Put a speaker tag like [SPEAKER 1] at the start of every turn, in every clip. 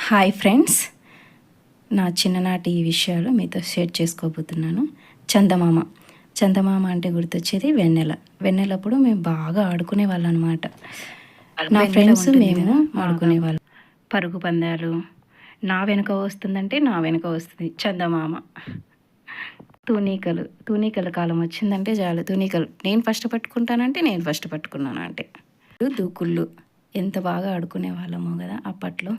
[SPEAKER 1] Hi friends, నా చిన్ననాటి విషయాలు మీతో షేర్ చేసుకోబోతున్నాను. చందమామ చందమామ అంటే గుర్తొచ్చేది వెన్నెల. వెన్నెలప్పుడు మేము బాగా ఆడుకునే వాళ్ళం అనమాట. నా ఫ్రెండ్స్ మేము ఆడుకునేవాళ్ళం. పరుగు పందాలు. నా వెనుక వస్తుందంటే నా వెనుక వస్తుంది చందమామ. తూనీకల కాలం వచ్చిందంటే చాలు. తూనీకలు నేను ఫస్ట్ పట్టుకుంటానంటే నేను ఫస్ట్ పట్టుకున్నాను అంటే. దూకుళ్ళు ఎంత బాగా ఆడుకునే వాళ్ళమో కదా అప్పట్లో.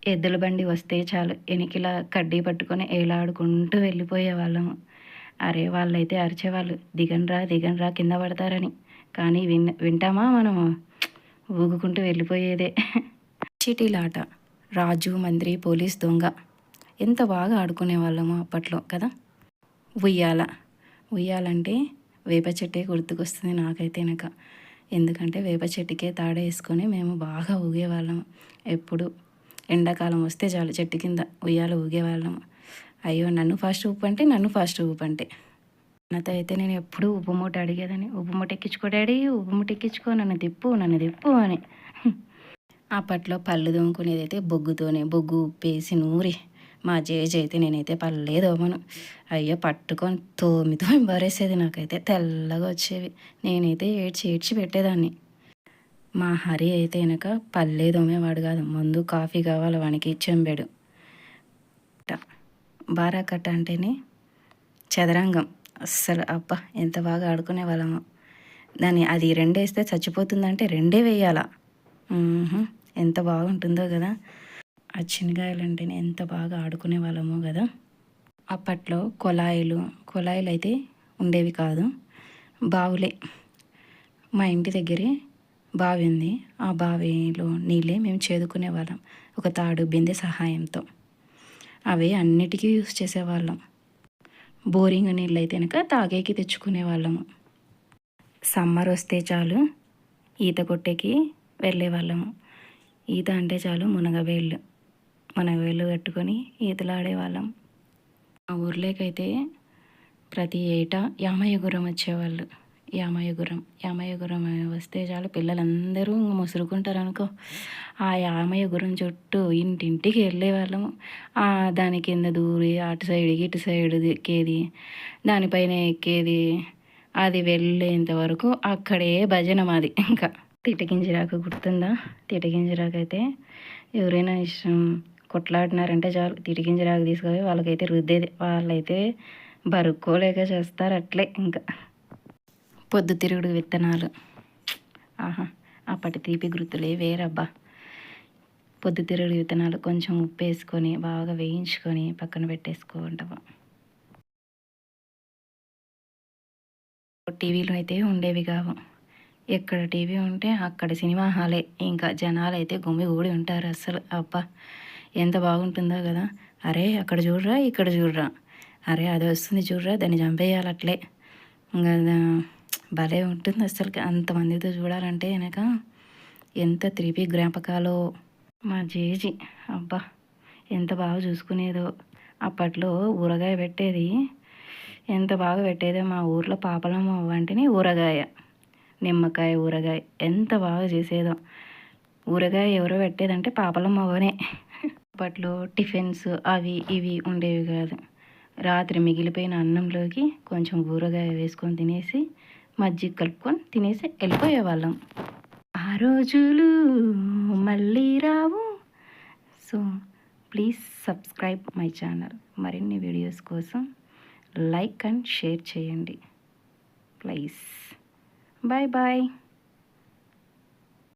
[SPEAKER 1] ఎద్దుల బండి వస్తే చాలు ఎనికిలా కడ్డీ పట్టుకొని ఏలాడుకుంటూ వెళ్ళిపోయే వాళ్ళము. అరే వాళ్ళైతే అరిచేవాళ్ళు, దిగండ్రా కింద పడతారని. కానీ వింటామా మనము? ఊగుకుంటూ వెళ్ళిపోయేదే. చీటీలాట, రాజు మంత్రి పోలీస్ దొంగ ఎంత బాగా ఆడుకునే వాళ్ళము అప్పట్లో కదా. ఉయ్యాలంటే వేప చెట్టే గుర్తుకొస్తుంది నాకైతేనక. ఎందుకంటే వేప చెట్టుకే తాడేసుకొని మేము బాగా ఊగేవాళ్ళము. ఎప్పుడు ఎండాకాలం వస్తే చాలు చెట్టు కింద ఉయ్యాల ఊగేవాళ్ళము. అయ్యో నన్ను ఫాస్ట్ ఊపంటే నాతో అయితే నేను ఎప్పుడూ ఉప్పు మూట అడిగేదని. ఉప్పు మూట ఎక్కించుకో డాడీ, ఉప్పు మూట ఎక్కించుకో, నన్ను తిప్పు అని. అప్పట్లో పళ్ళు తోముకునేది అయితే బొగ్గు ఉప్పేసి నూరి. మా జేజి అయితే నేనైతే పళ్ళే తోమను. అయ్యో పట్టుకొని తోమి పారేసేది. నాకైతే తెల్లగా వచ్చేవి. నేనైతే ఏడ్చి పెట్టేదాన్ని. మా హరి అయితే వెనక పల్లె దోమేవాడు కాదు, ముందు కాఫీ కావాలి వానికి చెంబెడు. బారాకట్ట అంటేనే చదరంగం. అస్సలు అబ్బా ఎంత బాగా ఆడుకునే వాళ్ళము. అది రెండేస్తే చచ్చిపోతుందంటే రెండే వేయాలా. ఎంత బాగుంటుందో కదా. ఆ చిన్నగాయలు అంటేనే ఎంత బాగా ఆడుకునే వాళ్ళమో కదా. అప్పట్లో కుళాయిలు అయితే ఉండేవి కాదు, బావులే. మా ఇంటి దగ్గరే బావి ఉంది. ఆ బావిలో నీళ్ళే మేము చేదుకునే వాళ్ళం ఒక తాడు బిందె సహాయంతో. అవి అన్నిటికీ యూస్ చేసేవాళ్ళం. బోరింగ్ నీళ్ళు అయితే కనుక తాగేకి తెచ్చుకునే వాళ్ళము. సమ్మర్ వస్తే చాలు ఈత కొట్టేకి వెళ్ళేవాళ్ళము. ఈత అంటే చాలు మునగవేళ్ళు కట్టుకొని ఈతలాడేవాళ్ళం. మా ఊర్లోకైతే ప్రతి ఏటా యామయ్యగురం వచ్చేవాళ్ళు. యామయ్యగురం వస్తే చాలు పిల్లలందరూ ముసురుకుంటారు అనుకో. ఆ యామయ్యగురం చుట్టూ ఇంటింటికి వెళ్ళేవాళ్ళము. దాని కింద దూరి అటు సైడ్కి ఇటు సైడ్ ఎక్కేది, దానిపైన ఎక్కేది. అది వెళ్ళేంత వరకు అక్కడే భజన మాది. ఇంకా తిటగింజరాకు గుర్తుందా? తిటగింజరాకు అయితే ఎవరైనా ఇష్టం కొట్లాడినారంటే చాలు తిటగింజరాకు తీసుకొని వాళ్ళకైతే రుద్దేది. వాళ్ళైతే బరుక్కోలేక చేస్తారు అట్లే. ఇంకా పొద్దుతిరుగుడు విత్తనాలు, అప్పటి తీపి గుర్తులే వేరబ్బా. పొద్దుతిరుగుడు విత్తనాలు కొంచెం ఉప్పు వేసుకొని బాగా వేయించుకొని పక్కన పెట్టేసుకుంటాము. టీవీలు అయితే ఉండేవి కావు. ఎక్కడ టీవీ ఉంటే అక్కడ సినిమా హాలే. ఇంకా జనాలు అయితే గుమిగూడి ఉంటారు అస్సలు. అబ్బా ఎంత బాగుంటుందో కదా. అరే అక్కడ చూడరా, ఇక్కడ చూడరా, అరే అది వస్తుంది చూడరా, దాన్ని చంపేయాలి అట్లే. ఇంకా భలే ఉంటుంది అసలు. అంతమందితో చూడాలంటే వెనక ఎంత త్రిపి జ్ఞాపకాలో. మా జేజి అబ్బా ఎంత బాగా చూసుకునేదో. అప్పట్లో ఊరగాయ పెట్టేది, ఎంత బాగా పెట్టేదో. మా ఊర్లో పాపలమ్మ వంటిని ఊరగాయ, నిమ్మకాయ ఊరగాయ ఎంత బాగా చేసేదో. ఊరగాయ ఎవరో పెట్టేదంటే పాపలమ్మవనే. అప్పట్లో టిఫిన్స్ అవి ఇవి ఉండేవి కాదు. రాత్రి మిగిలిపోయిన అన్నంలోకి కొంచెం ఊరగాయ వేసుకొని తినేసి మజ్జిగ కలుపుకొని తినేసి వెళ్ళిపోయేవాళ్ళం. ఆ రోజులు మళ్ళీ రావు. So please subscribe my channel. మరిన్ని వీడియోస్ కోసం లైక్ అండ్ షేర్ చేయండి ప్లీజ్. బాయ్.